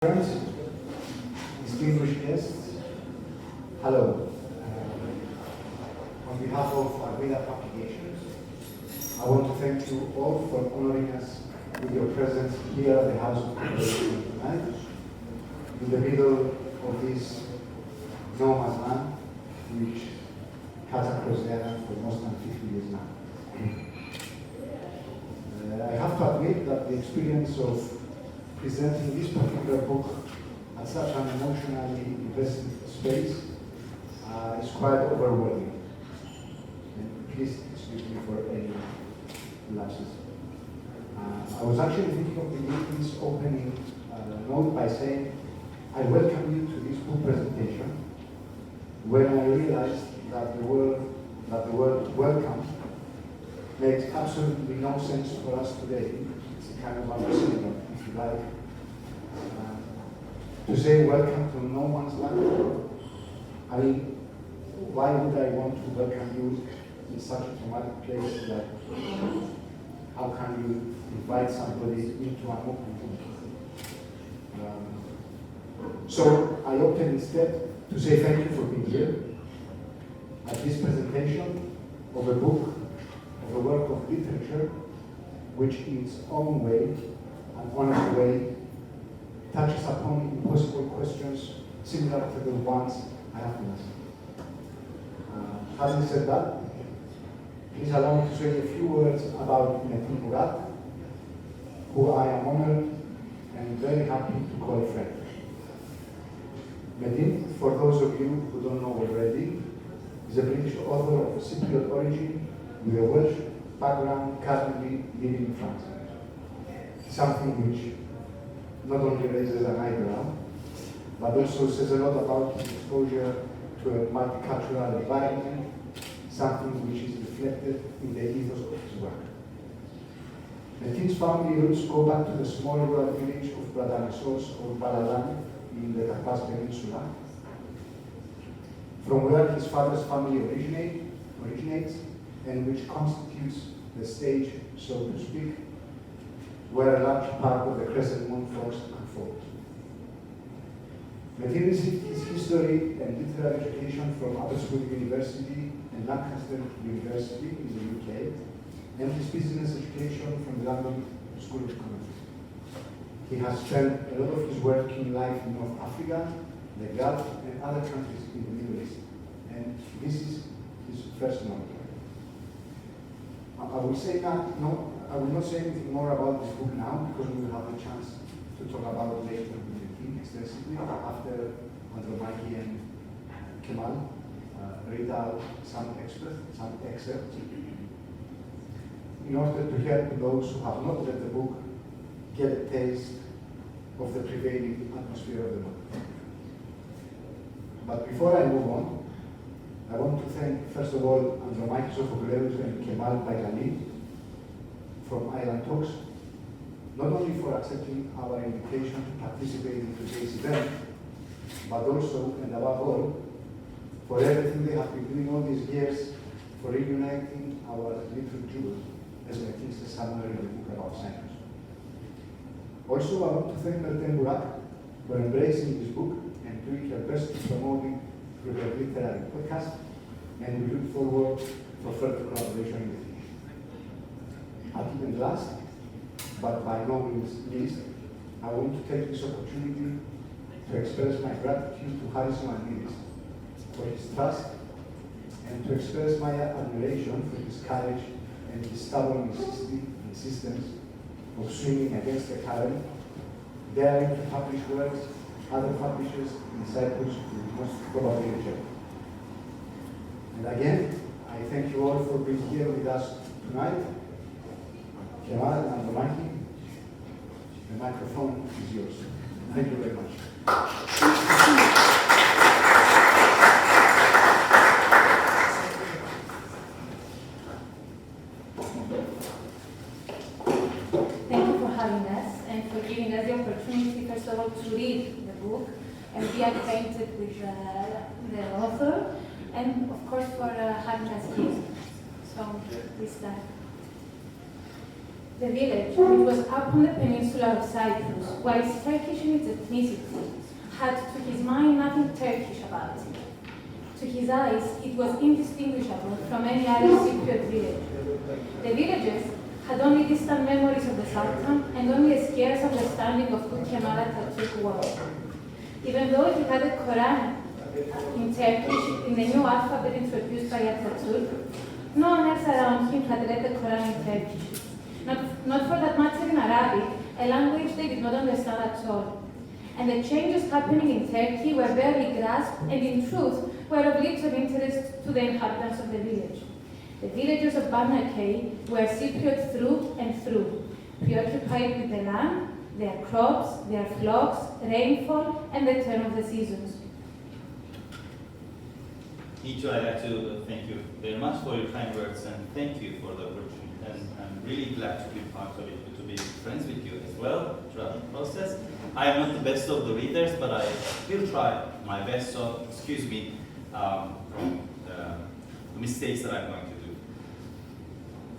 Friends, distinguished guests, hello. On behalf of Arvida Publications, I want to thank you all for honoring us with your presence here at the House of Cooperation tonight, in the middle of this no man's land, which cuts across the island for more than 50 years now. I have to admit that the experience of presenting this particular book at such an emotionally invested space is quite overwhelming. And please excuse me for any lapses. I was actually thinking of beginning this opening note by saying, I welcome you to this book presentation, when I realized that the word welcome makes absolutely no sense for us today. It's a kind of understatement, if you like. To say welcome to no man's land. I mean, why would I want to welcome you in such a traumatic place? Like, how can you invite somebody into an open room? So I opted instead to say thank you for being here at this presentation of a book, of a work of literature, which in its own way, an honest way, touches upon impossible questions similar to the ones I have been asking. Having said that, please allow me to say a few words about Metin Murat, who I am honored and very happy to call a friend. Metin, for those of you who don't know already, is a British author of Cypriot origin with a Welsh background, currently living in France. Something which not only raises an eyebrow, but also says a lot about his exposure to a multicultural environment, something which is reflected in the ethos of his work. Metin's family roots go back to the small rural village of Bradanasos or Balalan in the Karpas Peninsula, from where his father's family originates, and which constitutes the stage, so to speak, where a large part of the Crescent Moon Fox unfolds. Metin received his history and literary education from Aberystwyth University and Lancaster University in the UK, and his business education from the London School of Economics. He has spent a lot of his working life in North Africa, the Gulf, and other countries in the Middle East, and this is his first novel. I will not say anything more about this book now, because we will have a chance to talk about it later with the team extensively after Andromachi and Kemal read out some excerpts, in order to help those who have not read the book get a taste of the prevailing atmosphere of the book. But before I move on, I want to thank, first of all, Andromachi Sophocleous and Kemal Baykalli from Island Talks, not only for accepting our invitation to participate in today's event, but also, and above all, for everything they have been doing all these years for reuniting our little jewels, as Metin says somewhere in the book about Cyprus. Also, I want to thank Metin Murat for embracing this book and doing her best to promote it through her literary podcast, and we look forward for further collaboration in the future. And last, but by no means least, I want to take this opportunity to express my gratitude to Haris Manilis for his trust, and to express my admiration for his courage and his stubborn insistence of swimming against the current, daring to publish works other publishers in Cyprus will most probably reject. And again, I thank you all for being here with us tonight. Kemal and Andromachi, the microphone is yours. Thank you very much. Thank you for having us and for giving us the opportunity, first of all, to read the book and be acquainted with the author, and of course for having us here. So, please start. The village, which was up on the peninsula of Cyprus, whilst Turkish in its ethnicity, had to his mind nothing Turkish about it. To his eyes, it was indistinguishable from any other Cypriot village. The villagers had only distant memories of the Sultan and only a scarce understanding of who Kemal Atatürk was. Even though he had a Quran in Turkish in the new alphabet introduced by Atatürk, no one else around him had read the Quran in Turkish. Not for that matter in Arabic, a language they did not understand at all. And the changes happening in Turkey were barely grasped and in truth were of little interest to the inhabitants of the village. The villagers of Barnakey were Cypriot through and through, preoccupied with the land, their crops, their flocks, rainfall, and the turn of the seasons. Nito, I'd like to thank you very much for your kind words and thank you for the opportunity. And I'm really glad to be part of it, to be friends with you as well throughout the process. I am not the best of the readers, but I will try my best, so excuse me from the mistakes that I'm going to do.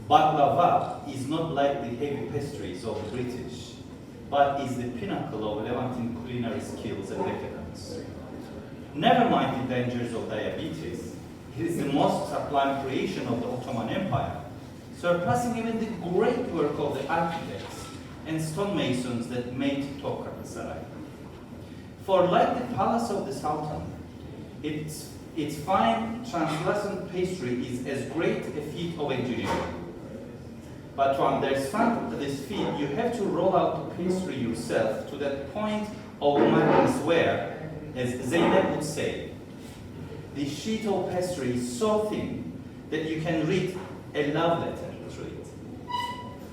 Baklava is not like the heavy pastries of the British, but is the pinnacle of Levantine culinary skills and decadence. Never mind the dangers of diabetes, it is the most sublime creation of the Ottoman Empire, surpassing even the great work of the architects and stonemasons that made Topkapı Saray. For like the palace of the Sultan, its fine translucent pastry is as great a feat of engineering. But to understand this feat, you have to roll out the pastry yourself to that point of madness where, as Zeynep would say, the sheet of pastry is so thin that you can read a love letter through it.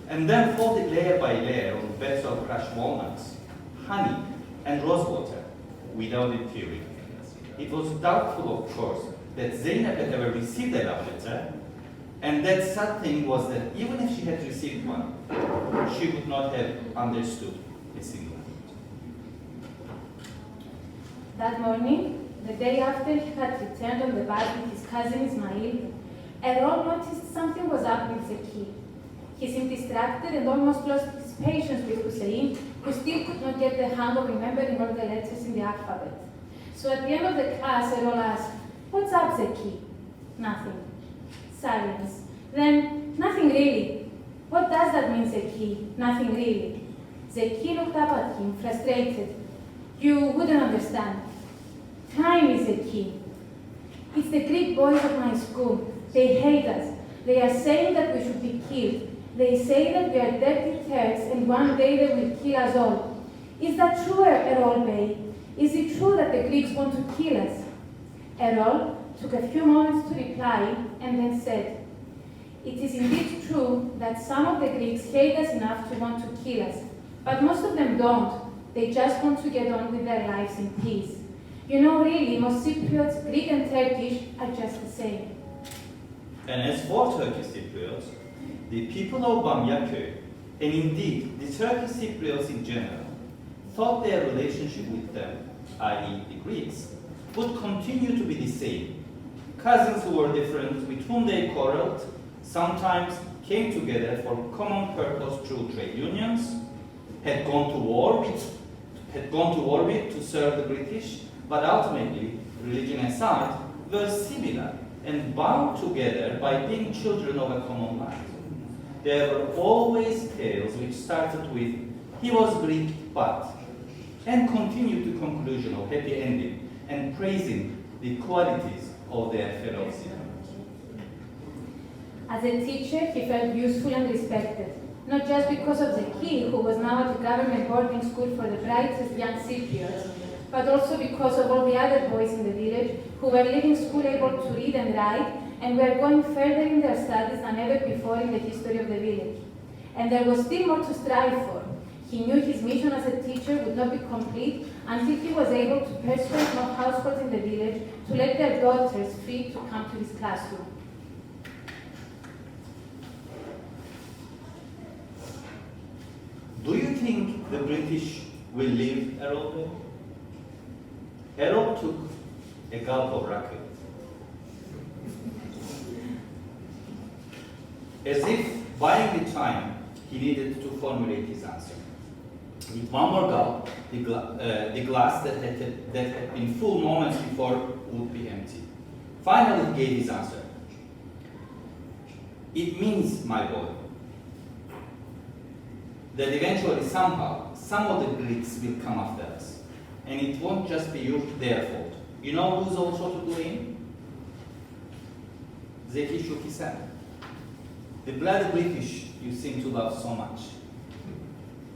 And then fold it layer by layer on beds of crushed walnuts, honey, and rose water without it tearing. It was doubtful, of course, that Zeynep had ever received a love letter, and that sad thing was that even if she had received one, she would not have understood a single word. That morning, the day after he had returned on the bus with his cousin Ismail, Erol noticed something was up with Zeki. He seemed distracted and almost lost his patience with Hussein, who still could not get the hang of remembering all the letters in the alphabet. So at the end of the class, Erol asked, "What's up, Zeki?" "Nothing." Silence. Then, "Nothing really." "What does that mean, Zeki? Nothing really." Zeki looked up at him, frustrated. "You wouldn't understand. Time is the key. It's the Greek boys of my school. They hate us. They are saying that we should be killed. They say that we are dirty Turks and one day they will kill us all. Is that true, Erol Bey? Is it true that the Greeks want to kill us?" Erol took a few moments to reply and then said, "It is indeed true that some of the Greeks hate us enough to want to kill us, but most of them don't. They just want to get on with their lives in peace. You know, really, most Cypriots, Greek and Turkish, are just the same." And as for Turkish Cypriots, the people of Bamyaköy, and indeed the Turkish Cypriots in general, thought their relationship with them, i.e. the Greeks, would continue to be the same. Cousins who were different, with whom they quarreled, sometimes came together for common purpose through trade unions, had gone to war with to serve the British, but ultimately, religion aside, were similar and bound together by being children of a common land. There were always tales which started with, "He was Greek, but," and continued to conclusion of happy ending and praising the qualities of their fellow citizens. As a teacher, he felt useful and respected, not just because of Zeki, who was now at a government boarding school for the brightest young Cypriots, but also because of all the other boys in the village who were leaving school able to read and write and were going further in their studies than ever before in the history of the village. And there was still more to strive for. He knew his mission as a teacher would not be complete until he was able to persuade more households in the village to let their daughters free to come to his classroom. Do you think the British will leave Erol Bey? Erol took a gulp of raki. As if buying the time, he needed to formulate his answer. With one more gulp, the glass that had been full moments before would be empty. Finally, he gave his answer. It means, my boy, that eventually, somehow, some of the Greeks will come after us. And it won't just be their fault. You know who's also to blame? Zeki shook his head. The bloody British you seem to love so much.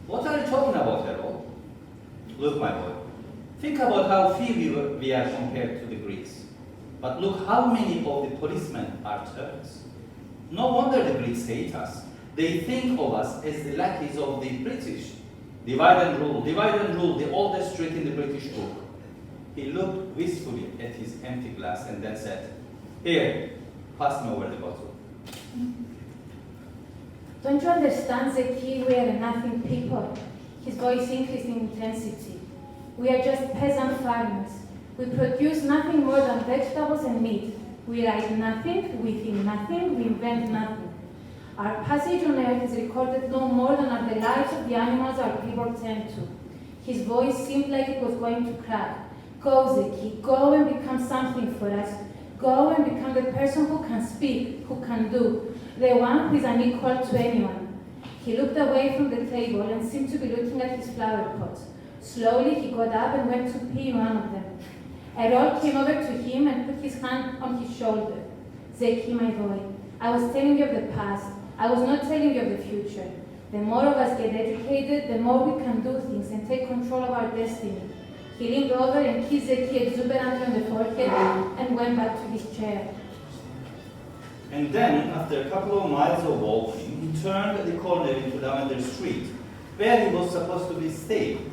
What are you talking about, Harold? Look, my boy, think about how few we are compared to the Greeks. But look how many of the policemen are Turks. No wonder the Greeks hate us. They think of us as the lackeys of the British. Divide and rule, the oldest trick in the British book. He looked wistfully at his empty glass and then said, "Here, pass me over the bottle." Don't you understand, Zeki? We are a nothing people. His voice increased in intensity. We are just peasant farmers. We produce nothing more than vegetables and meat. We write nothing, we think nothing, we invent nothing. Our passage on earth is recorded no more than are the lives of the animals our people tend to. His voice seemed like it was going to crack. Go, Zeki, go and become something for us. Go and become the person who can speak, who can do, the one who is unequal to anyone. He looked away from the table and seemed to be looking at his flower pots. Slowly he got up and went to pee in one of them. Errol came over to him and put his hand on his shoulder. Zeki, my boy, I was telling you of the past. I was not telling you of the future. The more of us get educated, the more we can do things and take control of our destiny. He leaned over and kissed Zeki exuberantly on the forehead and went back to his chair. And then, after a couple of miles of walking, he turned the corner into Lavender Street, where he was supposed to be staying.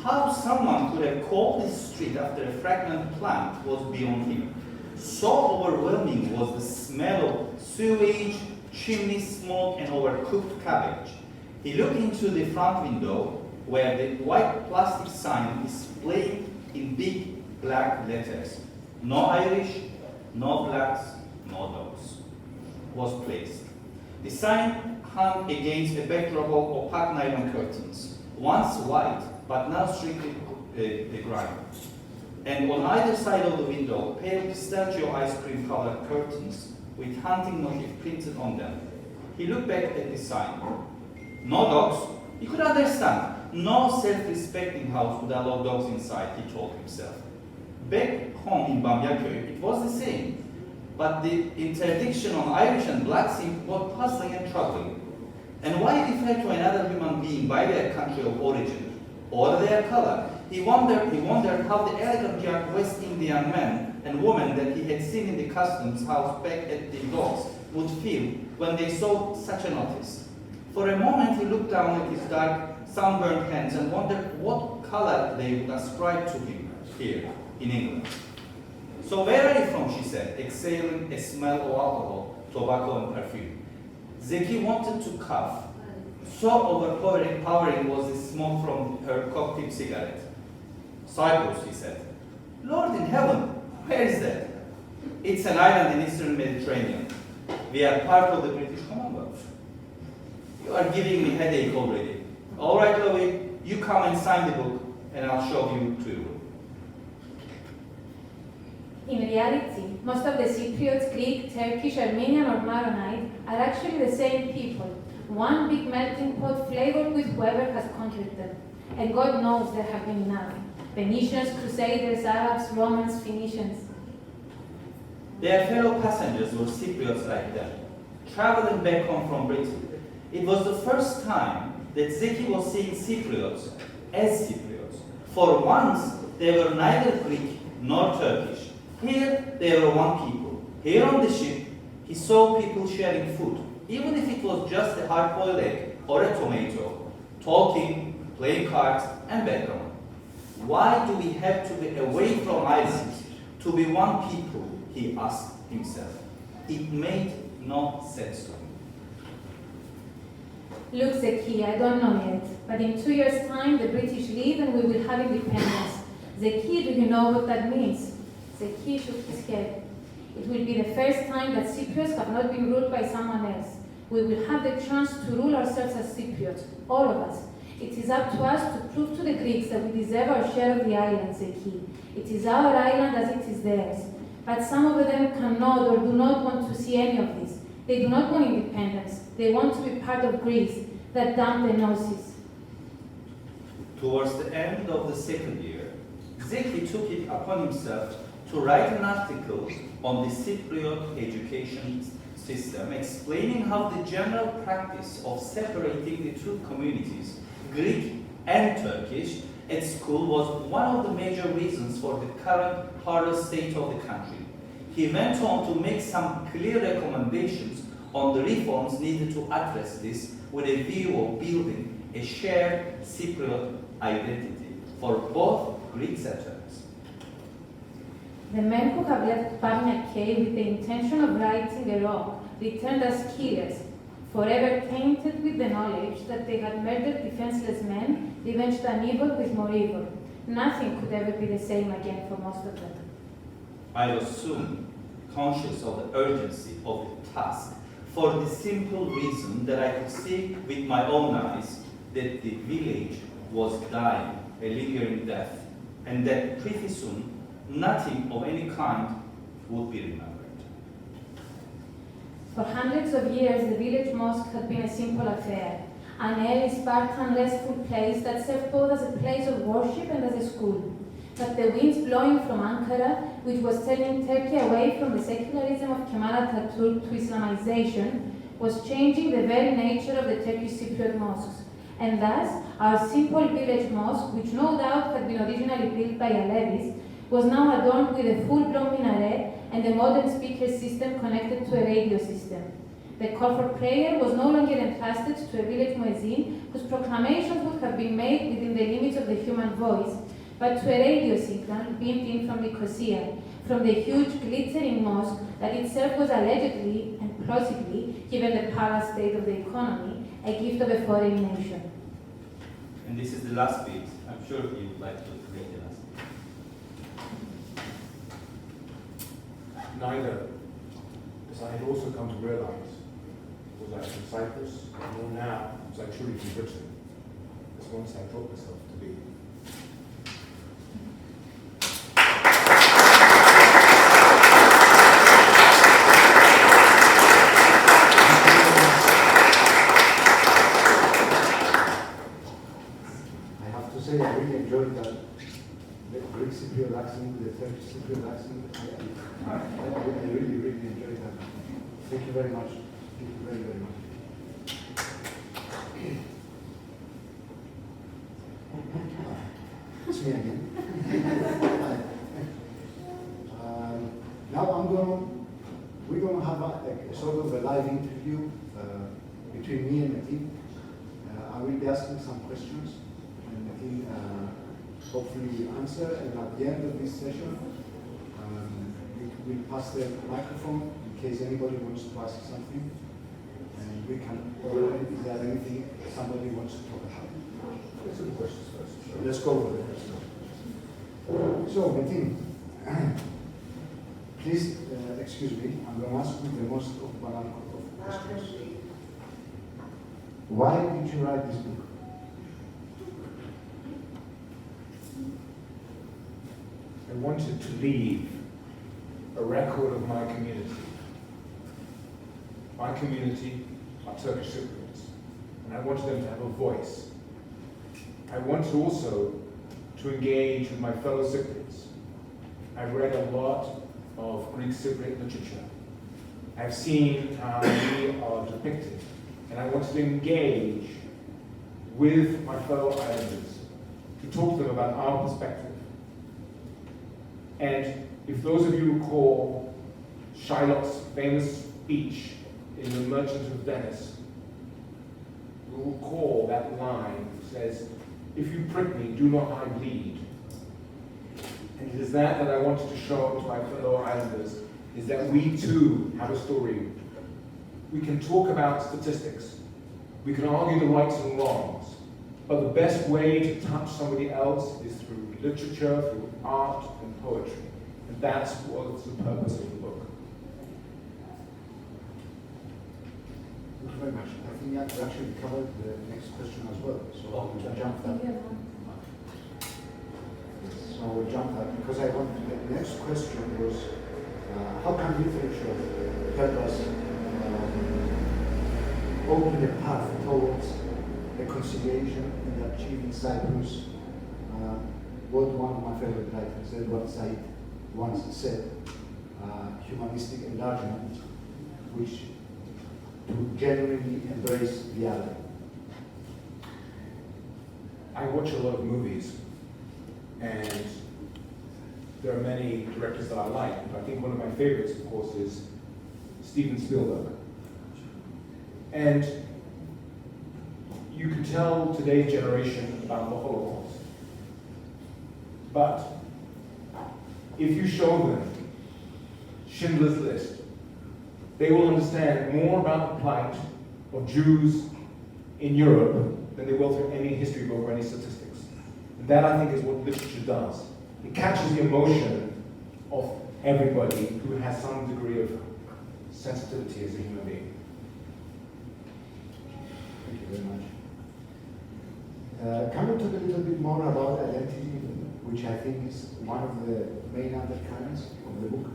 How someone could have called this street after a fragrant plant was beyond him. So overwhelming was the smell of sewage, chimney smoke, and overcooked cabbage. He looked into the front window, where the white plastic sign displayed in big black letters, "No Irish, no blacks, no dogs," was placed. The sign hung against a backdrop of opaque nylon curtains, once white, but now strictly grime. And on either side of the window, pale pistachio ice cream colored curtains with hunting motif printed on them. He looked back at the sign. No dogs. He could understand. No self-respecting house would allow dogs inside, he told himself. Back home in Bamyaköy, it was the same. But the interdiction on Irish and black seemed both puzzling and troubling. And why refer to another human being by their country of origin or their color? He wondered how the elegant young West Indian men and women that he had seen in the customs house back at the docks would feel when they saw such a notice. For a moment he looked down at his dark, sunburned hands and wondered what color they would ascribe to him here in England. "So where are you from?" she said, exhaling a smell of alcohol, tobacco, and perfume. Zeki wanted to cough. So overpowering was the smoke from her cocktail cigarette. "Cyprus," he said. "Lord in heaven, where is that?" "It's an island in eastern Mediterranean. We are part of the British Commonwealth." "You are giving me headache already." "All right, Louis, you come and sign the book, and I'll show you to your room." In reality, most of the Cypriots, Greek, Turkish, Armenian, or Maronite are actually the same people. One big melting pot flavored with whoever has conquered them. And God knows there have been enough. Venetians, Crusaders, Arabs, Romans, Phoenicians. Their fellow passengers were Cypriots like them, traveling back home from Britain. It was the first time that Zeki was seeing Cypriots as Cypriots. For once, they were neither Greek nor Turkish. Here, they were one people. Here on the ship, he saw people sharing food, even if it was just a hard-boiled egg or a tomato, talking, playing cards, and background. Why do we have to be away from Ireland to be one people, he asked himself. It made no sense to him. Look, Zeki, I don't know yet, but in 2 years' time, the British leave and we will have independence. Zeki, do you know what that means? Zeki shook his head. It will be the first time that Cypriots have not been ruled by someone else. We will have the chance to rule ourselves as Cypriots, all of us. It is up to us to prove to the Greeks that we deserve our share of the island, said he. It is our island as it is theirs. But some of them cannot or do not want to see any of this. They do not want independence. They want to be part of Greece, that damned Enosis. Towards the end of the second year, Zeki took it upon himself to write an article on the Cypriot education system, explaining how the general practice of separating the two communities, Greek and Turkish, at school was one of the major reasons for the current hardest state of the country. He went on to make some clear recommendations on the reforms needed to address this with a view of building a shared Cypriot identity for both Greeks and Turks. The men who have left Pamia Cave with the intention of righting a wrong returned as killers, forever tainted with the knowledge that they had murdered defenseless men, revenged an evil with more evil. Nothing could ever be the same again for most of them. I was soon conscious of the urgency of the task, for the simple reason that I could see with my own eyes that the village was dying a lingering death, and that pretty soon nothing of any kind would be remembered. For hundreds of years, the village mosque had been a simple affair, an airy, Spartan, restful place that served both as a place of worship and as a school. But the winds blowing from Ankara, which was turning Turkey away from the secularism of Kemal Atatürk to Islamization, was changing the very nature of the Turkish Cypriot mosques. And thus, our simple village mosque, which no doubt had been originally built by Alevis, was now adorned with a full-blown minaret and a modern speaker system connected to a radio system. The call for prayer was no longer entrusted to a village muezzin whose proclamations would have been made within the limits of the human voice, but to a radio signal beamed in from Nicosia, from the huge glittering mosque that itself was allegedly and plausibly, given the parallel state of the economy, a gift of a foreign nation. And this is the last bit. I'm sure you would like to read the last bit. Neither, as I had also come to realize, was I from Cyprus, nor now was I truly from Britain, as once I thought myself to be. I have to say, I really enjoyed that. The Greek Cypriot accent, the Turkish Cypriot accent. I really, really enjoyed that. Thank you very much. Thank you very, very much. It's me again. Now we're gonna have a sort of a live interview between me and Metin. I will be asking some questions, and Metin hopefully will answer. And at the end of this session, we'll pass the microphone in case anybody wants to ask something, and we can. Or is there anything somebody wants to talk about? Let's do the questions first. Sure. Let's go with it. So, Metin, please excuse me. I'm going to ask you the most banal of questions. Why did you write this book? I wanted to leave a record of my community. My community are Turkish Cypriots, and I wanted them to have a voice. I wanted also to engage with my fellow Cypriots. I've read a lot of Greek Cypriot literature. I've seen how we are depicted, and I wanted to engage with my fellow islanders to talk to them about our perspective. And if those of you recall Shylock's famous speech in The Merchant of Venice, you'll recall that line that says, "If you prick me, do not I bleed." And it is that I wanted to show to my fellow islanders, is that we too have a story. We can talk about statistics, we can argue the rights and wrongs, but the best way to touch somebody else is through literature, through art and poetry. And that's what's the purpose of the book. you very much. I think we actually covered the next question as well, so we'll jump that. So we'll jump that because the next question was how can literature help us open a path towards reconciliation and achieving Cyprus? What one of my favorite writers, Edward Said, once said, humanistic enlargement, which to genuinely embrace the other. I watch a lot of movies, and there are many directors that I like, but I think one of my favorites, of course, is Steven Spielberg. And you can tell today's generation about the Holocaust, but if you show them Schindler's List, they will understand more about the plight of Jews in Europe than they will through any history book or any statistics. And that, I think, is what literature does. It catches the emotion of everybody who has some degree of sensitivity as a human being. Thank you very much. Can we talk a little bit more about identity, which I think is one of the main undercurrents of the book?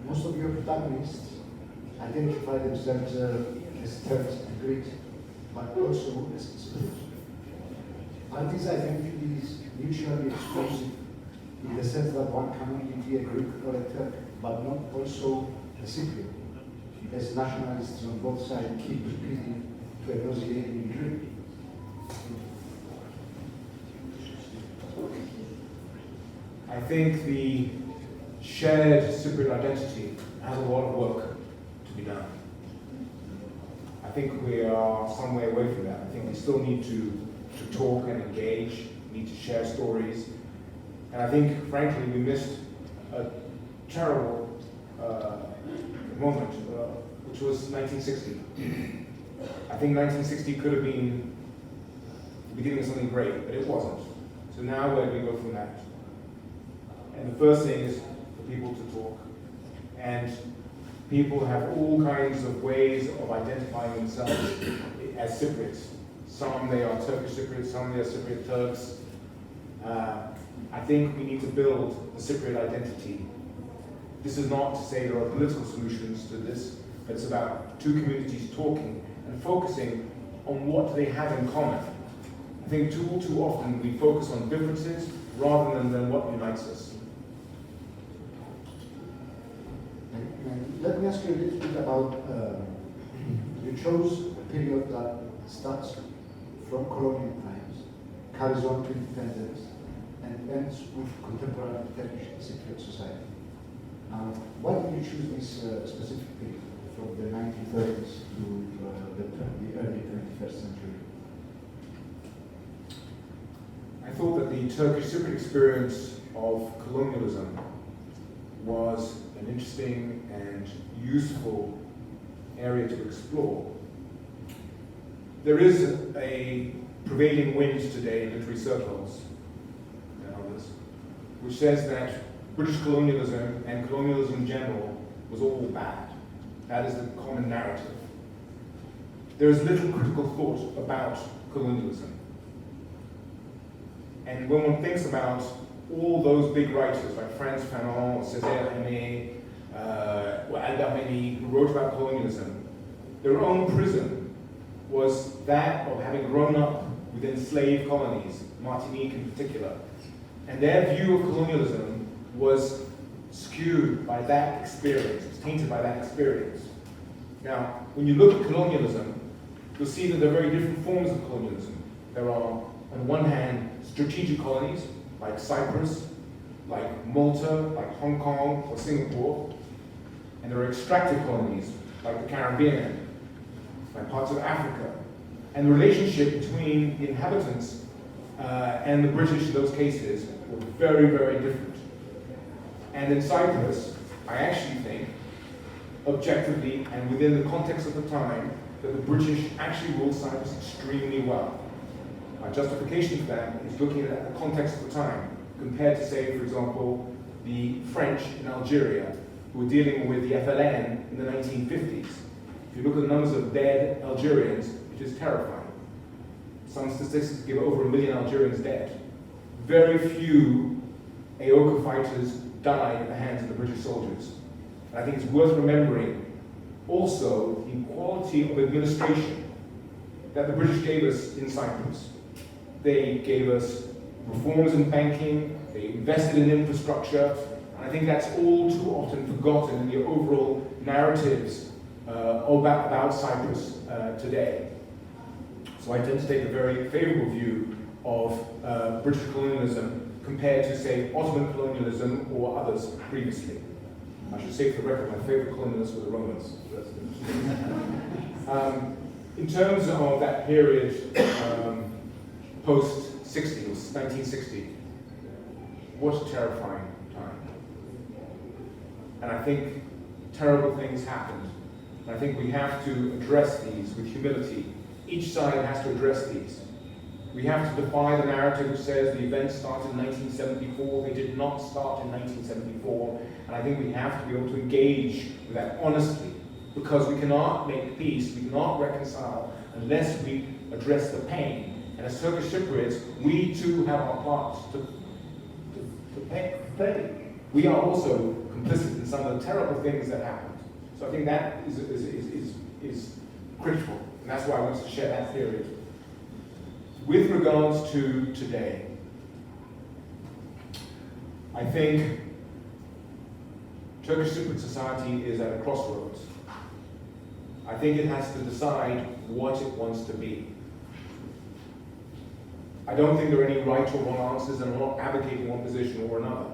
Most of your protagonists identify themselves as Turks and Greeks, but also as Cypriots. Are these identities mutually exclusive in the sense that one cannot be a Greek or a Turk, but not also a Cypriot, as nationalists on both sides keep repeating to a nauseating degree? I think the shared Cypriot identity has a lot of work to be done. I think we are some way away from that. I think we still need to talk and engage, we need to share stories. And I think, frankly, we missed a terrible moment, which was 1960. I think 1960 could have been the beginning of something great, but it wasn't. So now where do we go from that? And the first thing is for people to talk. And people have all kinds of ways of identifying themselves as Cypriots. Some they are Turkish Cypriots, some they are Cypriot Turks. I think we need to build a Cypriot identity. This is not to say there are political solutions to this, but it's about two communities talking and focusing on what they have in common. I think too often we focus on differences rather than what unites us. Let me ask you a little bit about, you chose a period that starts from colonial times, carries on to independence, and ends with contemporary Turkish Cypriot society. Why did you choose this specific period, from the 1930s to the early 21st century? I thought that the Turkish Cypriot experience of colonialism was an interesting and useful area to explore. There is a prevailing wind today in literary circles and others, which says that British colonialism and colonialism in general was all bad. That is the common narrative. There is little critical thought about colonialism. And when one thinks about all those big writers like Frantz Fanon, Césaire Aimé, Albert Memmi, who wrote about colonialism, their own prism was that of having grown up within slave colonies, Martinique in particular. And their view of colonialism was skewed by that experience, it's tainted by that experience. Now, when you look at colonialism, you'll see that there are very different forms of colonialism. There are, on one hand, strategic colonies, like Cyprus, like Malta, like Hong Kong or Singapore. And there are extractive colonies, like the Caribbean, like parts of Africa. And the relationship between the inhabitants and the British in those cases were very, very different. And in Cyprus, I actually think, objectively and within the context of the time, that the British actually ruled Cyprus extremely well. My justification for that is looking at the context of the time, compared to, say, for example, the French in Algeria, who were dealing with the FLN in the 1950s. If you look at the numbers of dead Algerians, it is terrifying. Some statistics give over 1 million Algerians dead. Very few AOCA fighters died at the hands of the British soldiers. And I think it's worth remembering also the quality of administration that the British gave us in Cyprus. They gave us reforms in banking, they invested in infrastructure, and I think that's all too often forgotten in the overall narratives about Cyprus today. So I tend to take a very favorable view of British colonialism compared to, say, Ottoman colonialism or others previously. I should say for the record, my favorite colonialists were the Romans. In terms of that period post-60, 1960, what a terrifying time. And I think terrible things happened. And I think we have to address these with humility. Each side has to address these. We have to defy the narrative which says the events started in 1974. They did not start in 1974. And I think we have to be able to engage with that honestly, because we cannot make peace, we cannot reconcile unless we address the pain. And as Turkish Cypriots, we too have our parts to play. We are also complicit in some of the terrible things that happened. So I think that is critical, and that's why I wanted to share that period. With regards to today, I think Turkish Cypriot society is at a crossroads. I think it has to decide what it wants to be. I don't think there are any right or wrong answers, and I'm not advocating one position or another.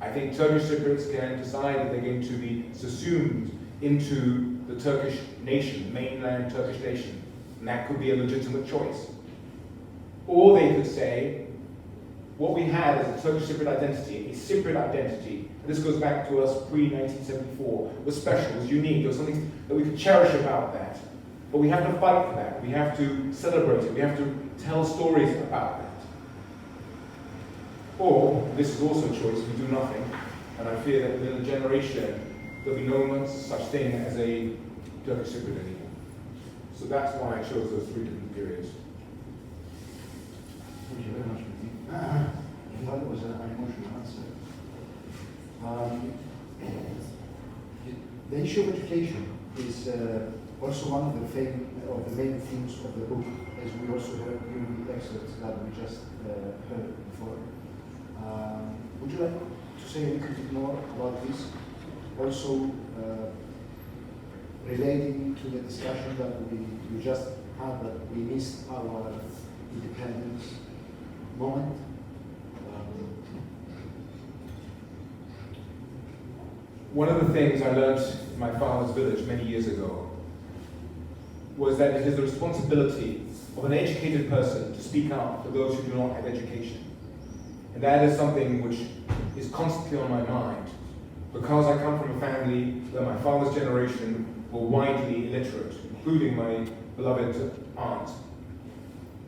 I think Turkish Cypriots can decide that they're going to be subsumed into the Turkish nation, mainland Turkish nation, and that could be a legitimate choice. Or they could say, what we had as a Turkish Cypriot identity, a Cypriot identity, and this goes back to us pre-1974, was special, was unique, there was something that we could cherish about that. But we have to fight for that, we have to celebrate it, we have to tell stories about that. Or, this is also a choice, we do nothing, and I fear that within a generation, there'll be no such thing as a Turkish Cypriot anymore. So that's why I chose those 3 different periods. Thank you very much, Metin. I thought it was an emotional answer. The issue of education is also one of the main themes of the book, as we also heard during the excerpts that we just heard before. Would you like to say a little bit more about this? Also, relating to the discussion that we just had, that we missed our independence moment. One of the things I learned in my father's village many years ago was that it is the responsibility of an educated person to speak out for those who do not have education. And that is something which is constantly on my mind, because I come from a family where my father's generation were widely illiterate, including my beloved aunt.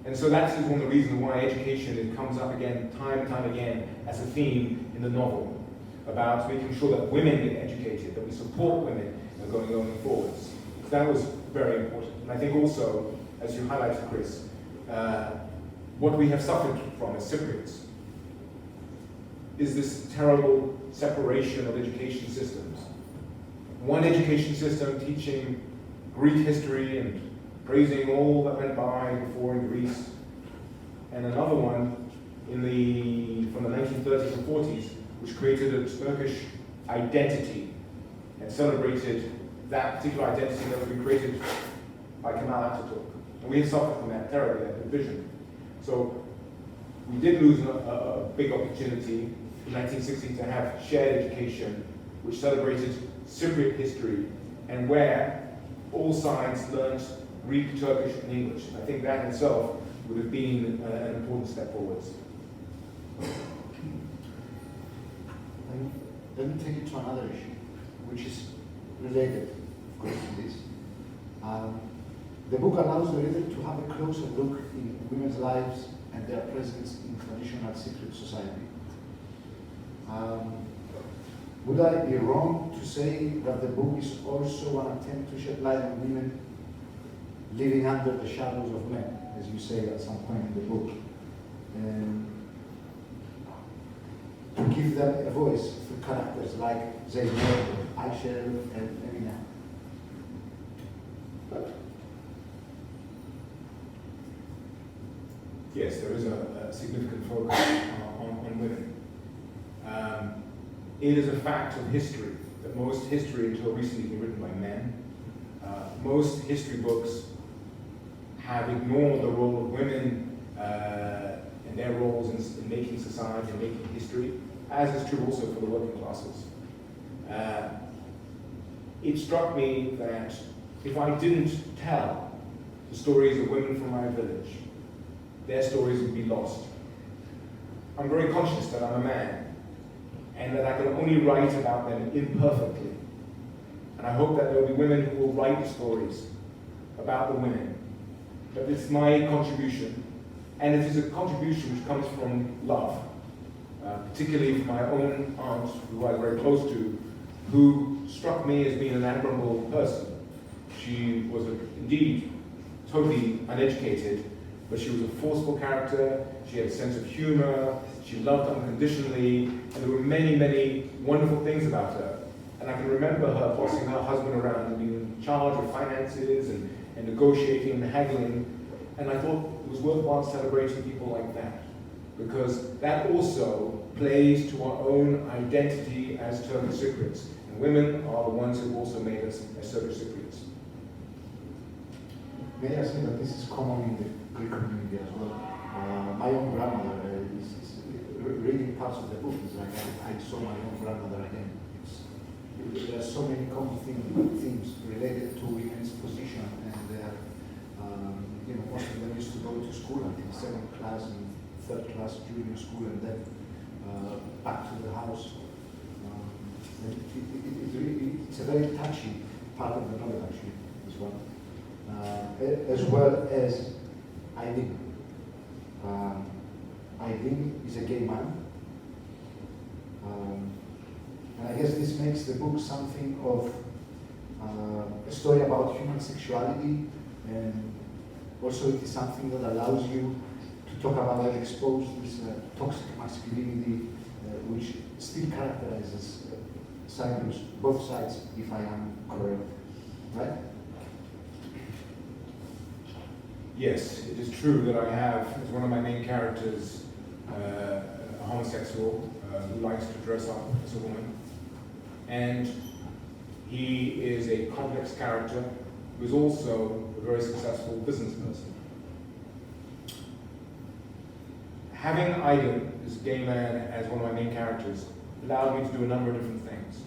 And so that is one of the reasons why education comes up again, time and time again, as a theme in the novel, about making sure that women get educated, that we support women going forwards. So that was very important. And I think also, as you highlighted, Kris, what we have suffered from as Cypriots is this terrible separation of education systems. One education system teaching Greek history and praising all that went by before in Greece, and another one from the 1930s and 40s, which created a Turkish identity and celebrated that particular identity that was created by Kemal Atatürk. And we have suffered from that terribly, that division. So we did lose a big opportunity in 1960 to have shared education, which celebrated Cypriot history, and where all sides learned Greek, Turkish, and English. I think that in itself would have been an important step forwards. Let me take it to another issue, which is related, of course, to this. The book allows the reader to have a closer look in women's lives and their presence in traditional Cypriot society. Would I be wrong to say that the book is also an attempt to shed light on women living under the shadows of men, as you say at some point in the book, and to give them a voice through characters like Zeynep, Aisha, and Emina? Yes, there is a significant focus on women. It is a fact of history that most history until recently has been written by men. Most history books have ignored the role of women and their roles in making society and making history, as is true also for the working classes. It struck me that if I didn't tell the stories of women from my village, their stories would be lost. I'm very conscious that I'm a man and that I can only write about them imperfectly. And I hope that there will be women who will write the stories about the women. But it's my contribution, and it is a contribution which comes from love, particularly from my own aunt, who I was very close to, who struck me as being an admirable person. She was indeed totally uneducated, but she was a forceful character, she had a sense of humor, she loved unconditionally, and there were many, many wonderful things about her. And I can remember her bossing her husband around and being in charge of finances and negotiating and haggling. And I thought it was worthwhile celebrating people like that, because that also plays to our own identity as Turkish Cypriots. And women are the ones who also made us as Turkish Cypriots. May I say that this is common in the Greek community as well? My own grandmother is reading parts of the book. It's like I saw my own grandmother again. There are so many common themes related to women's position, and most of them used to go to school until 7th class and 3rd class junior school, and then back to the house. It's a very touchy part of the novel, actually, as well. As well as Aydin. Aydin is a gay man. And I guess this makes the book something of a story about human sexuality, and also it is something that allows you to talk about and expose this toxic masculinity which still characterizes Cyprus, both sides, if I am correct, right? Yes, it is true that I have, as one of my main characters, a homosexual who likes to dress up as a woman. And he is a complex character who is also a very successful business person. Having Aydin, this gay man, as one of my main characters, allowed me to do a number of different things.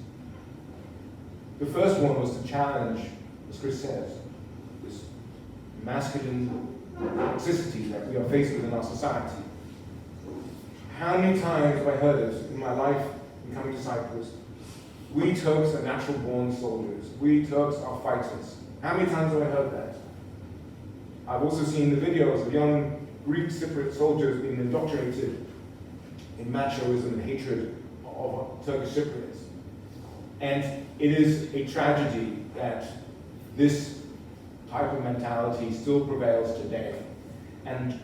The first one was to challenge, as Kris says, this masculine toxicity that we are faced with in our society. How many times have I heard it in my life in coming to Cyprus? We Turks are natural-born soldiers. We Turks are fighters. How many times have I heard that? I've also seen the videos of young Greek Cypriot soldiers being indoctrinated in machoism and hatred of Turkish Cypriots. And it is a tragedy that this type of mentality still prevails today. And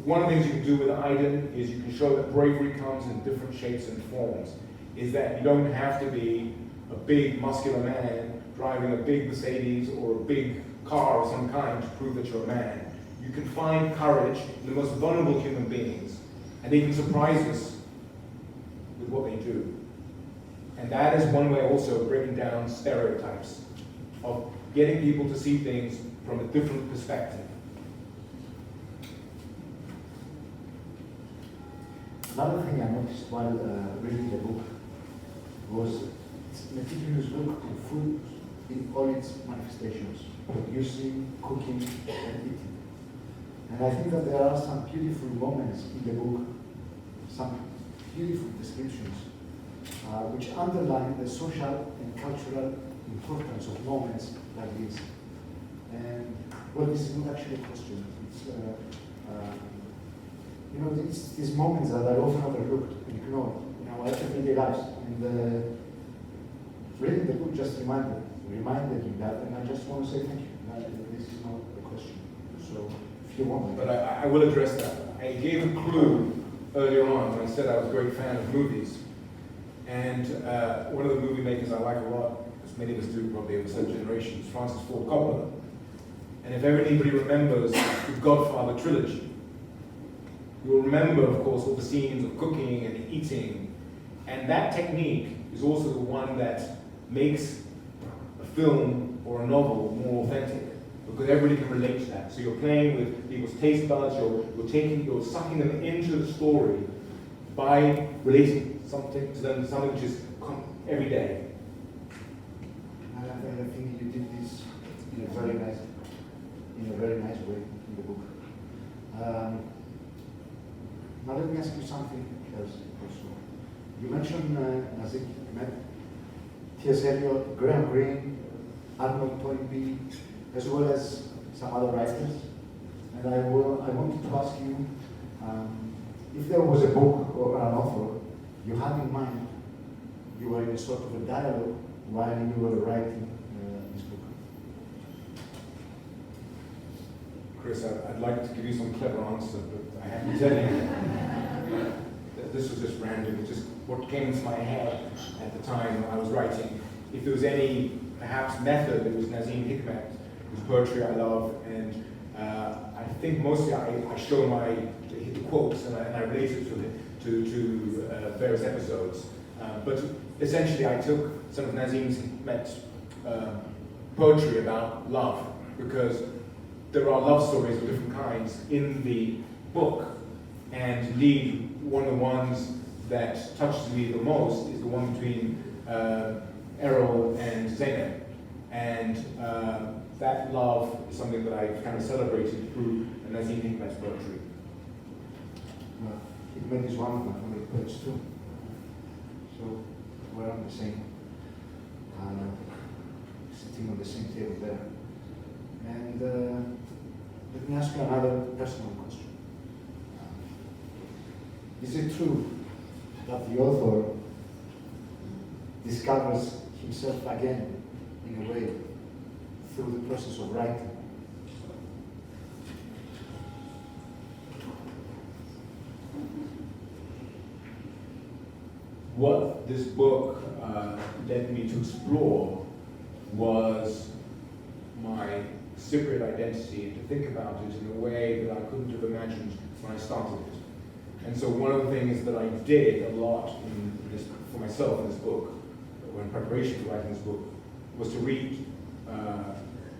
one of the things you can do with Aydin is you can show that bravery comes in different shapes and forms. Is that you don't have to be a big muscular man driving a big Mercedes or a big car of some kind to prove that you're a man. You can find courage in the most vulnerable human beings, and they can surprise us with what they do. And that is one way also of breaking down stereotypes, of getting people to see things from a different perspective. Another thing I noticed while reading the book was its meticulous look to food in all its manifestations, producing, cooking, and eating. And I think that there are some beautiful moments in the book, some beautiful descriptions, which underline the social and cultural importance of moments like this. And, well, this is not actually a question. It's these moments that are often overlooked and ignored in our everyday lives. And reading the book just reminded me that, and I just want to say thank you. This is not the question. So if you want. But I will address that. I gave a clue earlier on when I said I was a great fan of movies. And one of the movie makers I like a lot, as many of us do probably over certain generations, Francis Ford Coppola. And if anybody remembers the Godfather trilogy, you'll remember, of course, all the scenes of cooking and eating. And that technique is also the one that makes a film or a novel more authentic, because everybody can relate to that. So you're playing with people's taste buds, you're sucking them into the story by relating something to them, something which is every day. I think you did this in a very nice way in the book. Now let me ask you something else also. You mentioned Nazik, you met T.S. Eliot, Graham Greene, Arnold Toynbee, as well as some other writers. And I wanted to ask you if there was a book or an author you had in mind, you were in a sort of a dialogue while you were writing this book. Chris, I'd like to give you some clever answer, but I have to tell you that this was just random, just what came into my head at the time I was writing. If there was any, perhaps, method, it was Nazim Hikmet, whose poetry I love, and I think mostly I show the quotes and I relate it to various episodes. But essentially I took some of Nazim Hikmet's poetry about love, because there are love stories of different kinds in the book, and indeed one of the ones that touches me the most is the one between Errol and Zeynep, and that love is something that I've kind of celebrated through Nazim Hikmet's poetry. Hikmet is one of my favorite poets too, so we're on the same, sitting on the same table there. And let me ask you another personal question. Is it true that the author discovers himself again, in a way, through the process of writing? What this book led me to explore was my Cypriot identity, and to think about it in a way that I couldn't have imagined when I started it. And so one of the things that I did a lot for myself in this book, or in preparation for writing this book, was to read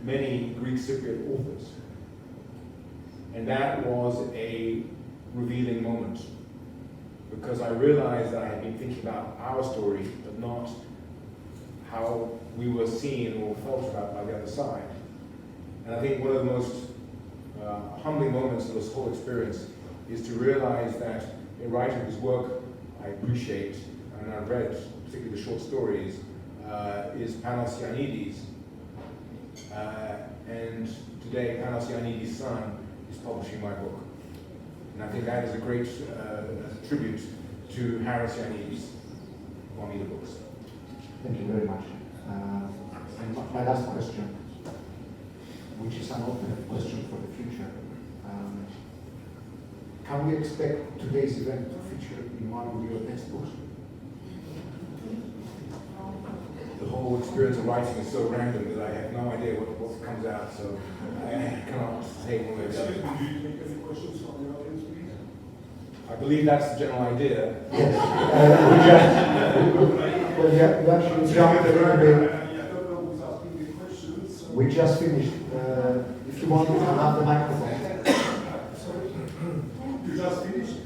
many Greek Cypriot authors. And that was a revealing moment, because I realized that I had been thinking about our story, but not how we were seen or felt about by the other side. And I think one of the most humbling moments of this whole experience is to realize that a writer whose work I appreciate, and I've read particularly the short stories, is Panos Ioannidis. And today Panos Ioannidis' son is publishing my book. And I think that is a great tribute to Haris Ioannidis, Juanita Books. Thank you very much. And my last question, which is an open question for the future. Can we expect today's event to feature in one of your textbooks? The whole experience of writing is so random that I have no idea what comes out, so I cannot say one way or the other. Do you take any questions from the audience, please? I believe that's the general idea. Yes. We actually jumped a little bit. I don't know who's asking the questions. We just finished. If you want to have the microphone. Sorry? You just finished?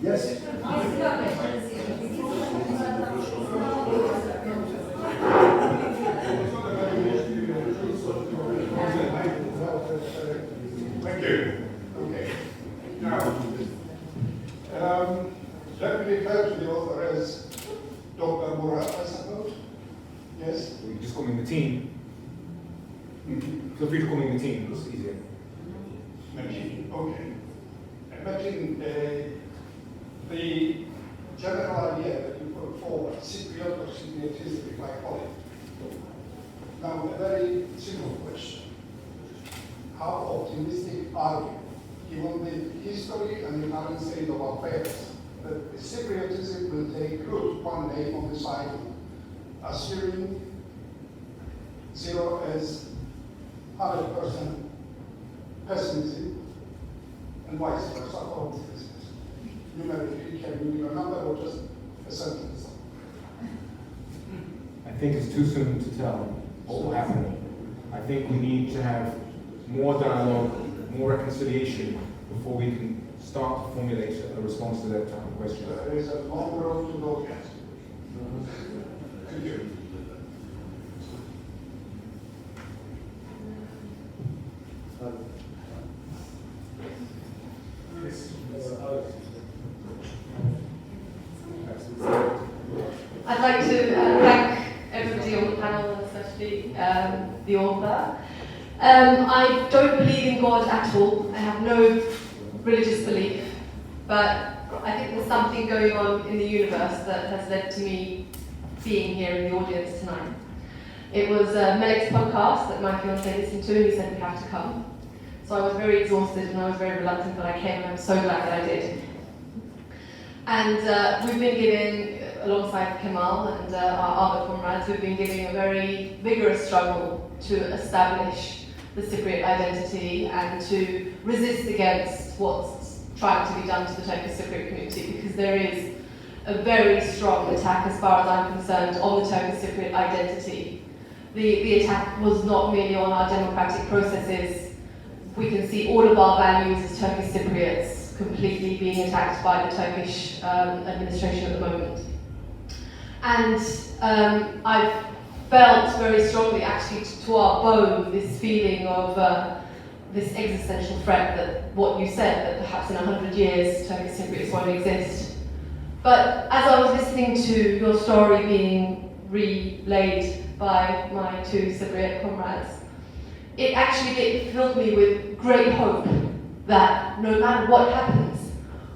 Yes. Thank you. Okay. Now, let me refer to the author as Dr. Murat, I suppose. Yes? You can just call me Metin. Feel free to call me Metin, it's easier. Metin, okay. And Metin, the general idea that you put forward forward Cypriot or Cypriotism, if I call it. Now, a very simple question. How optimistic are you, given the history and the current state of affairs, that Cypriotism will take root one day on this island, assuming zero as 100% pessimism, and vice versa, or optimism? Numerically, can you give a number or just a sentence? I think it's too soon to tell what will happen. I think we need to have more dialogue, more reconciliation before we can start to formulate a response to that type of question. There is a long road to go yet. Thank you. I'd like to thank everybody on the panel, and especially the author. I don't believe in God at all. I have no religious belief, but I think there's something going on in the universe that has led to me being here in the audience tonight. It was Melik's podcast that my fiancé listened to, and he said we have to come. So I was very exhausted and I was very reluctant, but I came, and I'm so glad that I did. And we've been giving, alongside Kemal and our other comrades, we've been giving a very vigorous struggle to establish the Cypriot identity and to resist against what's trying to be done to the Turkish Cypriot community, because there is a very strong attack, as far as I'm concerned, on the Turkish Cypriot identity. The attack was not merely on our democratic processes. We can see all of our values as Turkish Cypriots completely being attacked by the Turkish administration at the moment. And I've felt very strongly, actually, to our bone, this feeling of this existential threat that what you said, that perhaps in 100 years Turkish Cypriots won't exist. But as I was listening to your story being relayed by my two Cypriot comrades, it filled me with great hope that no matter what happens,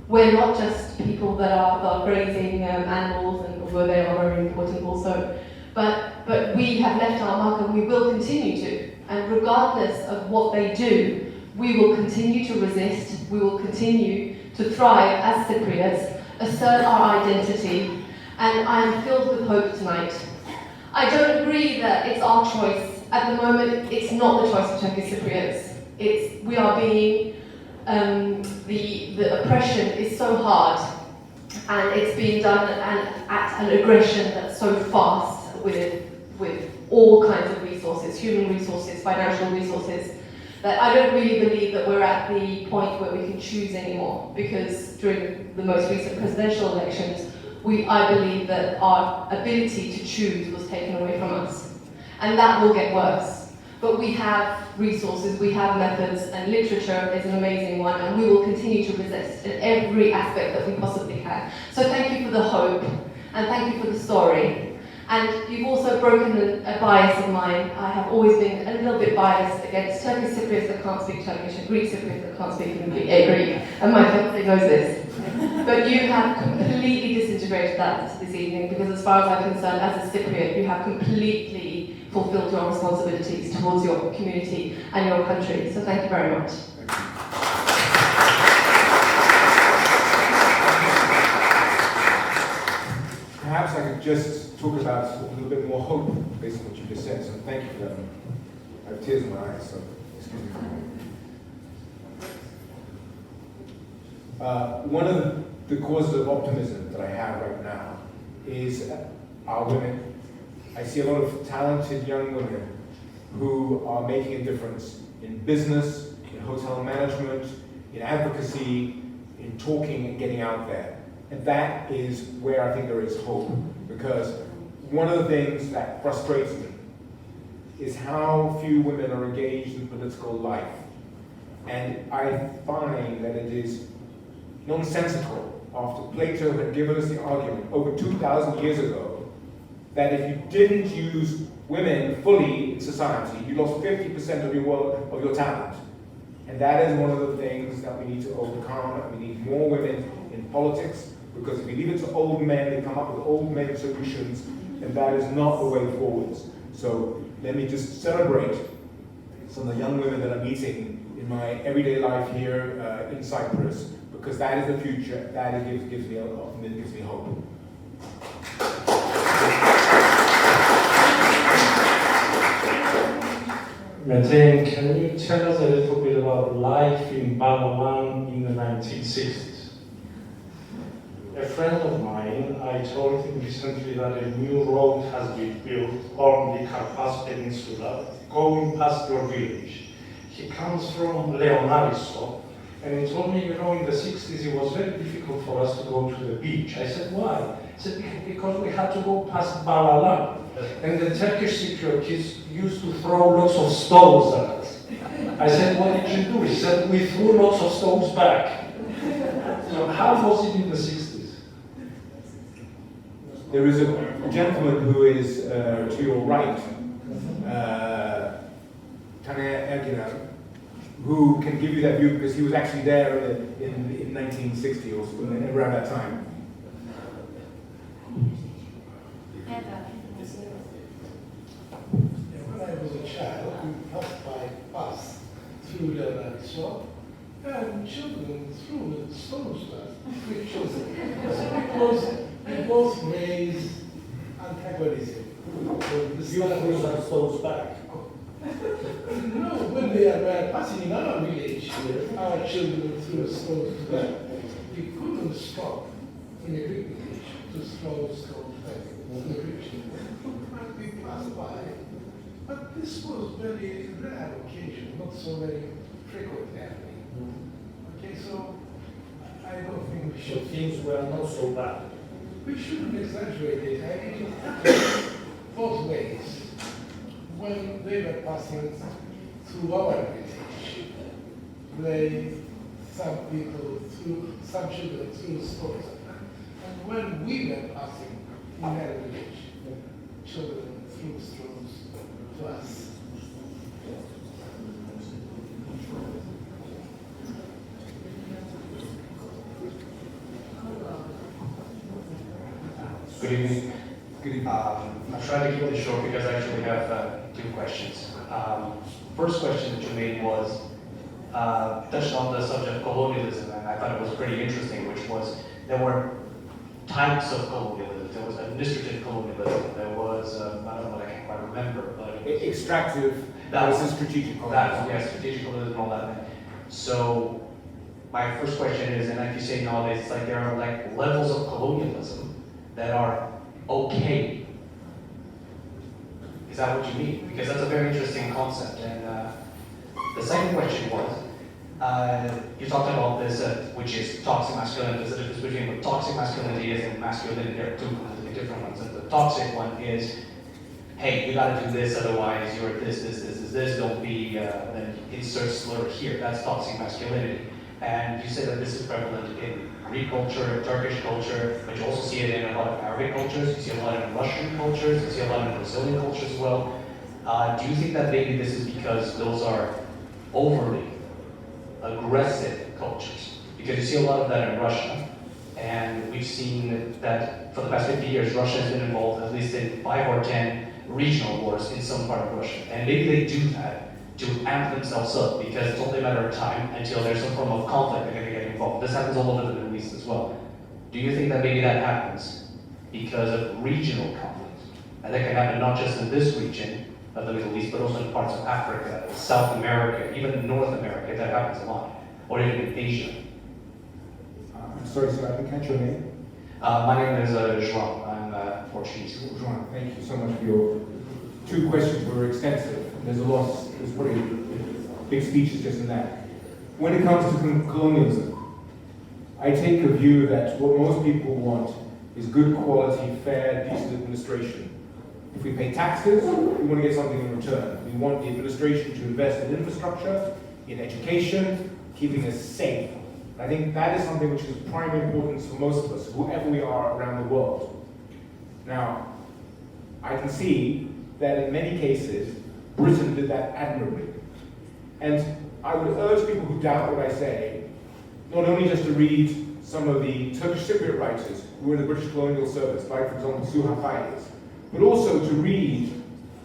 we're not just people that are grazing animals, and although they are very important also, but we have left our mark and we will continue to. And regardless of what they do, we will continue to resist, we will continue to thrive as Cypriots, assert our identity, and I am filled with hope tonight. I don't agree that it's our choice. At the moment, it's not the choice of Turkish Cypriots. We are being, the oppression is so hard, and it's being done at an aggression that's so fast with all kinds of resources, human resources, financial resources, that I don't really believe that we're at the point where we can choose anymore, because during the most recent presidential elections, I believe that our ability to choose was taken away from us. And that will get worse. But we have resources, we have methods, and literature is an amazing one, and we will continue to resist in every aspect that we possibly can. So thank you for the hope, and thank you for the story. And you've also broken a bias of mine. I have always been a little bit biased against Turkish Cypriots that can't speak Turkish and Greek Cypriots that can't speak Greek, and my fiancé knows this. But you have completely disintegrated that this evening, because as far as I'm concerned, as a Cypriot, you have completely fulfilled your responsibilities towards your community and your country. So thank you very much. Perhaps I could just talk about a little bit more hope based on what you just said, so thank you for that. I have tears in my eyes, so excuse me. One of the causes of optimism that I have right now is our women. I see a lot of talented young women who are making a difference in business, in hotel management, in advocacy, in talking and getting out there. And that is where I think there is hope, because one of the things that frustrates me is how few women are engaged in political life. And I find that it is nonsensical, after Plato had given us the argument over 2,000 years ago, that if you didn't use women fully in society, you lost 50% of your talent. And that is one of the things that we need to overcome. We need more women in politics, Because if you leave it to old men, they come up with old men solutions, and that is not the way forwards. So let me just celebrate some of the young women that I'm meeting in my everyday life here in Cyprus, because that is the future. That gives me hope. Metin, can you tell us a little bit about life in Balaban in the 1960s? A friend of mine, I told him recently that a new road has been built on the Karpas Peninsula, going past your village. He comes from Leonariso, and he told me, you know, in the 60s it was very difficult for us to go to the beach. I said, why? He said, because we had to go past Balaban, and the Turkish Cypriot kids used to throw lots of stones at us. I said, what did you do? He said, we threw lots of stones back. So how was it in the 60s? There is a gentleman who is to your right, Taner Erginan, who can give you that view because he was actually there in 1960 or so, around that time. When I was a child, we passed by bus through Leonardo, and children threw stones at us, with children. We both raised antagonism. You threw some stones back. No, when they were passing in our village, our children threw stones to them. We couldn't stop in a Greek village to throw stones back in the Greek children. And we passed by. But this was very rare occasion, not so very frequent happening. Okay, so I don't think we So should. things were not so bad. We shouldn't exaggerate it. I mean, it happened both ways. When they were passing through our village, some children threw stones at them. And when we were passing in their village, children threw stones to us. Good evening. Good evening. I'm trying to keep this short because I actually have two questions. First question that you made was touched on the subject of colonialism, and I thought it was pretty interesting, which was there were types of colonialism. There was administrative colonialism. There was, I don't know what I can't quite remember, but Extractive versus strategic colonialism. yeah, strategic colonialism and all that. So my first question is, and like you say nowadays, it's like there are like levels of colonialism that are okay. Is that what you mean? Because that's a very interesting concept. And the second question was, you talked about this, which is toxic masculinity. There's a difference between what toxic masculinity is and masculinity. There are two completely different ones. And the toxic one is, hey, you gotta do this, otherwise you're this, don't be, then insert slur here. That's toxic masculinity. And you say that this is prevalent in Greek culture, Turkish culture, but you also see it in a lot of Arabic cultures, you see a lot in Russian cultures, you see a lot in Brazilian cultures as well. Do you think that maybe this is because those are overly aggressive cultures? Because you see a lot of that in Russia, and we've seen that for the past 50 years, Russia has been involved at least in 5 or 10 regional wars in some part of Russia. And maybe they do that to amp themselves up, because it's only a matter of time until there's some form of conflict they're going to get involved. This happens all over the Middle East as well. Do you think that maybe that happens because of regional conflict? And that can happen not just in this region of the Middle East, but also in parts of Africa, South America, even North America, that happens a lot, or even in Asia. I'm sorry, sir, I didn't catch your name. My name is João. I'm Portuguese. João, thank you so much for your two questions. Were extensive. There's a lot. There's probably big speeches just in that. When it comes to colonialism, I take a view that what most people want is good quality, fair, decent administration. If we pay taxes, we want to get something in return. We want the administration to invest in infrastructure, in education, keeping us safe. I think that is something which is of prime importance for most of us, whoever we are around the world. Now, I can see that in many cases, Britain did that admirably. And I would urge people who doubt what I say, not only just to read some of the Turkish Cypriot writers who were in the British colonial service, like, for example, Suha Faiz, but also to read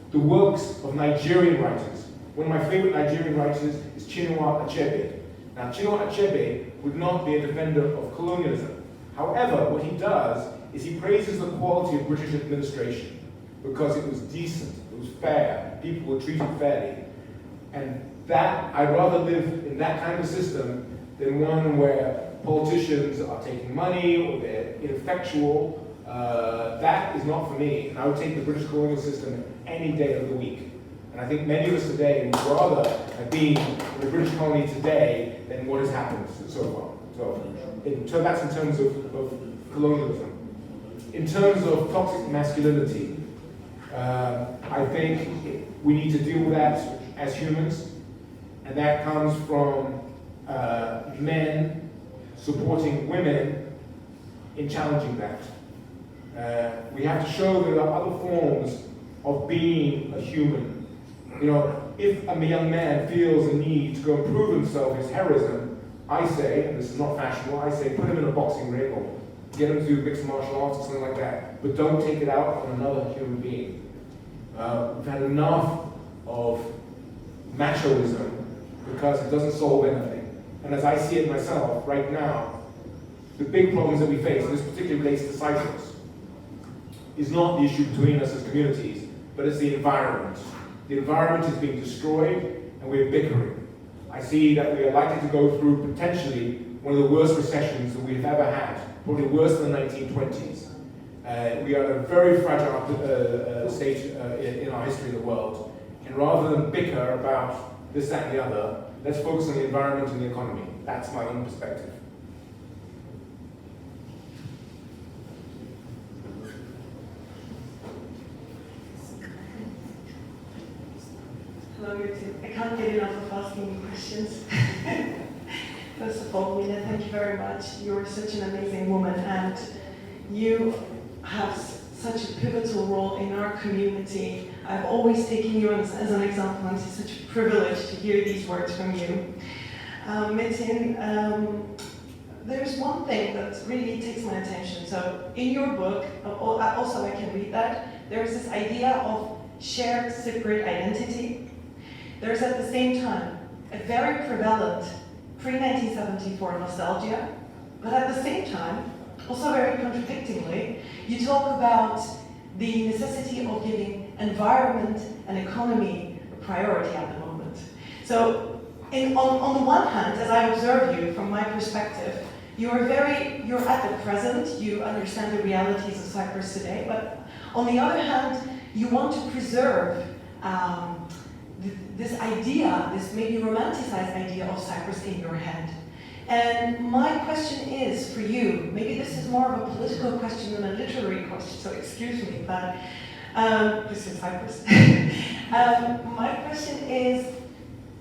the works of Nigerian writers. One of my favorite Nigerian writers is Chinua Achebe. Now, Chinua Achebe would not be a defender of colonialism. However, what he does is he praises the quality of British administration because it was decent, it was fair, people were treated fairly. And that, I'd rather live in that kind of system than one where politicians are taking money or they're ineffectual. That is not for me. And I would take the British colonial system any day of the week. And I think many of us today would rather have been in the British colony today than what has happened so far. So that's in terms of colonialism. In terms of toxic masculinity, I think we need to deal with that as humans, and that comes from men supporting women in challenging that. We have to show there are other forms of being a human. You know, if a young man feels a need to go and prove himself, his heroism, I say, and this is not fashionable, I say put him in a boxing ring or get him to do mixed martial arts or something like that, but don't take it out on another human being. We've had enough of machoism because it doesn't solve anything. And as I see it myself, right now, the big problems that we face, and this particularly relates to Cyprus, is not the issue between us as communities, but it's the environment. The environment is being destroyed, and we're bickering. I see that we are likely to go through potentially one of the worst recessions that we've ever had, probably worse than the 1920s. We are in a very fragile state in our history in the world. And rather than bicker about this, that, and the other, let's focus on the environment and the economy. That's my own perspective. Hello, Metin. I can't get enough of asking you questions. First of all, Mina, thank you very much. You're such an amazing woman, and you have such a pivotal role in our community. I've always taken you as an example, and it's such a privilege to hear these words from you. Metin, there's one thing that really takes my attention. So in your book, also I can read that, there's this idea of shared Cypriot identity. There's at the same time a very prevalent pre-1974 nostalgia, but at the same time, also very contradictingly, you talk about the necessity of giving environment and economy a priority at the moment. So on the one hand, as I observe you from my perspective, you're at the present, you understand the realities of Cyprus today, but on the other hand, you want to preserve this idea, this maybe romanticized idea of Cyprus in your head. And my question is for you, maybe this is more of a political question than a literary question, so excuse me, but this is Cyprus. My question is,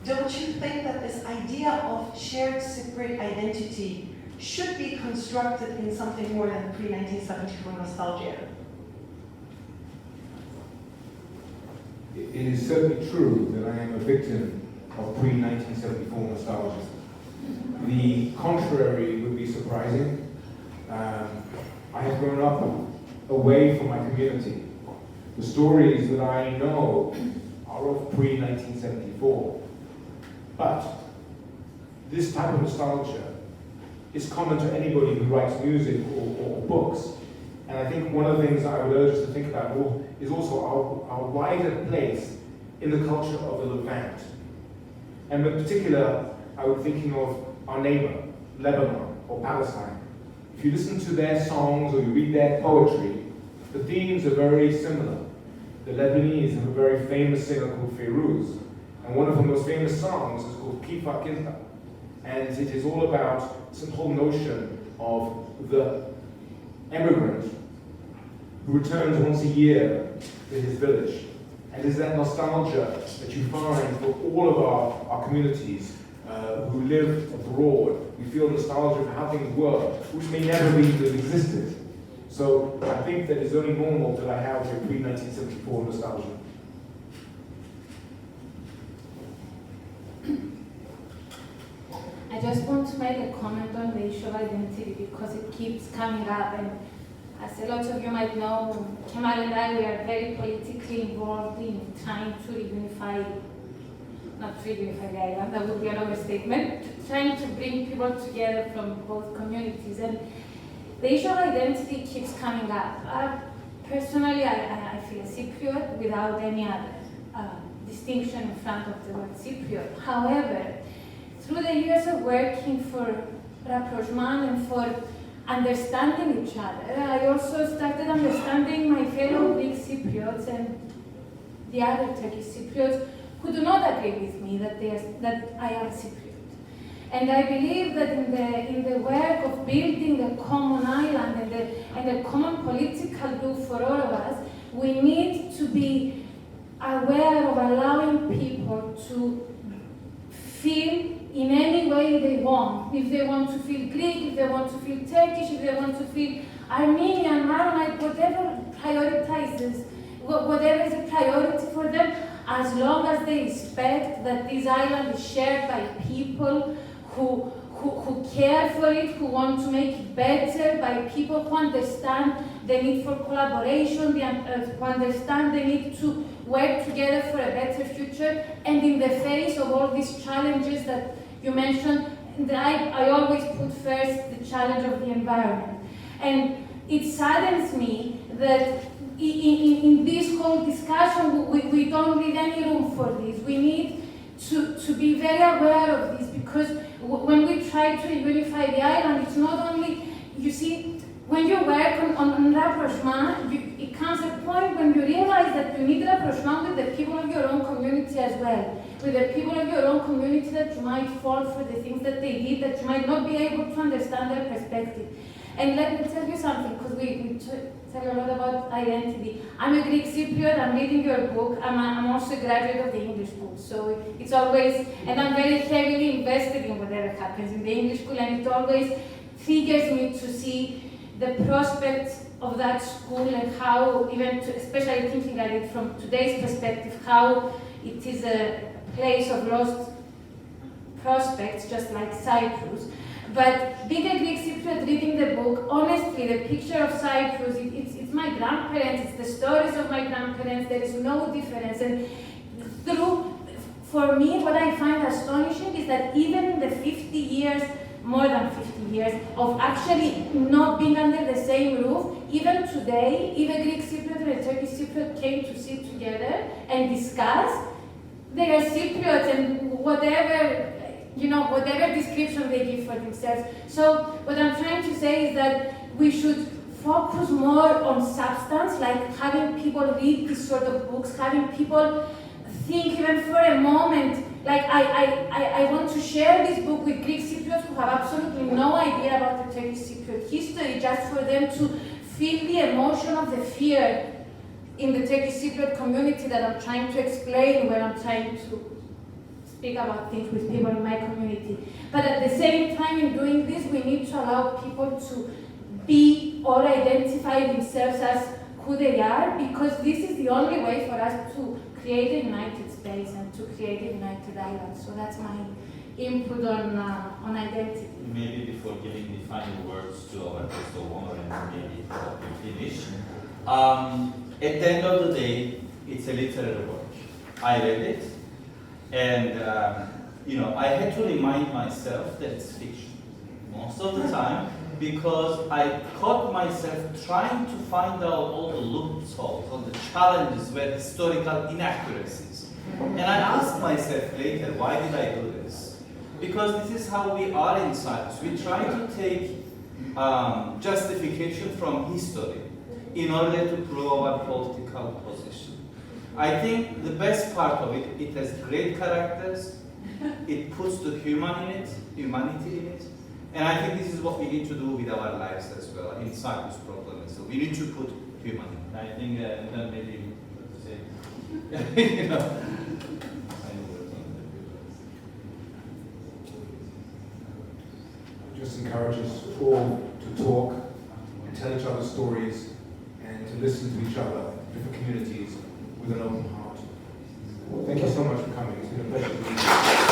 don't you think that this idea of shared Cypriot identity should be constructed in something more than pre-1974 nostalgia? It is certainly true that I am a victim of pre-1974 nostalgia. The contrary would be surprising. I have grown up away from my community. The stories that I know are of pre-1974. But this type of nostalgia is common to anybody who writes music or books. And I think one of the things I would urge us to think about is also our wider place in the culture of the Levant. And in particular, I was thinking of our neighbor, Lebanon or Palestine. If you listen to their songs or you read their poetry, the themes are very similar. The Lebanese have a very famous singer called Feiruz, and one of her most famous songs is called Kifa Kinta. And it is all about some whole notion of the emigrant who returns once a year to his village. And it's that nostalgia that you find for all of our communities who live abroad. We feel nostalgia for how things were, which may never be have existed. So I think that it's only normal that I have a pre-1974 nostalgia. I just want to make a comment on the issue of identity because it keeps coming up. And as a lot of you might know, Kemal and I, we are very politically involved in trying to reunify, not reunify the island, that would be an overstatement, trying to bring people together from both communities. And the issue of identity keeps coming up. Personally, I feel Cypriot without any other distinction in front of the word Cypriot. However, through the years of working for rapprochement and for understanding each other, I also started understanding my fellow Greek Cypriots and the other Turkish Cypriots who do not agree with me that I am Cypriot. And I believe that in the work of building a common island and a common political group for all of us, we need to be aware of allowing people to feel in any way they want. If they want to feel Greek, if they want to feel Turkish, if they want to feel Armenian, Maronite, whatever prioritizes, whatever is a priority for them, as long as they respect that this island is shared by people who care for it, who want to make it better, by people who understand the need for collaboration, who understand the need to work together for a better future, and in the face of all these challenges that you mentioned, I always put first the challenge of the environment. And it saddens me that in this whole discussion, we don't leave any room for this. We need to be very aware of this, because when we try to unify the island, it's not only, you see, when you work on rapprochement, it comes a point when you realize that you need rapprochement with the people of your own community as well, with the people of your own community that you might fall for the things that they did, that you might not be able to understand their perspective. And let me tell you something, because we tell a lot about identity. I'm a Greek Cypriot, I'm reading your book, I'm also a graduate of the English school, so it's always, and I'm very heavily invested in whatever happens in the English school, and it always triggers me to see the prospects of that school and how, even especially thinking at it from today's perspective, how it is a place of lost prospects, just like Cyprus. But being a Greek Cypriot, reading the book, honestly, the picture of Cyprus, it's my grandparents, it's the stories of my grandparents, there is no difference. And for me, what I find astonishing is that even in the 50 years, more than 50 years, of actually not being under the same roof, even today, if a Greek Cypriot and a Turkish Cypriot came to sit together and discuss, they are Cypriots and whatever description they give for themselves. So what I'm trying to say is that we should focus more on substance, like having people read these sort of books, having people think even for a moment, like I want to share this book with Greek Cypriots who have absolutely no idea about the Turkish Cypriot history, just for them to feel the emotion of the fear in the Turkish Cypriot community that I'm trying to explain when I'm trying to speak about things with people in my community. But at the same time, in doing this, we need to allow people to be or identify themselves as who they are, because this is the only way for us to create a united space and to create a united island. So that's my input on identity. Maybe before giving the final words to our guest of honor and maybe we finish. At the end of the day, it's a literary work. I read it, and I had to remind myself that it's fiction most of the time, because I caught myself trying to find out all the loopholes, all the challenges where historical inaccuracies. And I asked myself later, why did I do this? Because this is how we are in Cyprus. We try to take justification from history in order to prove our political position. I think the best part of it, it has great characters, it puts the humanity in it, and I think this is what we need to do with our lives as well in Cyprus problem. So we need to put humanity. I think maybe to say, Just encourage us all to talk and tell each other stories and to listen to each other, different communities, with an open heart. Thank you so much for coming. It's been a pleasure to meet you.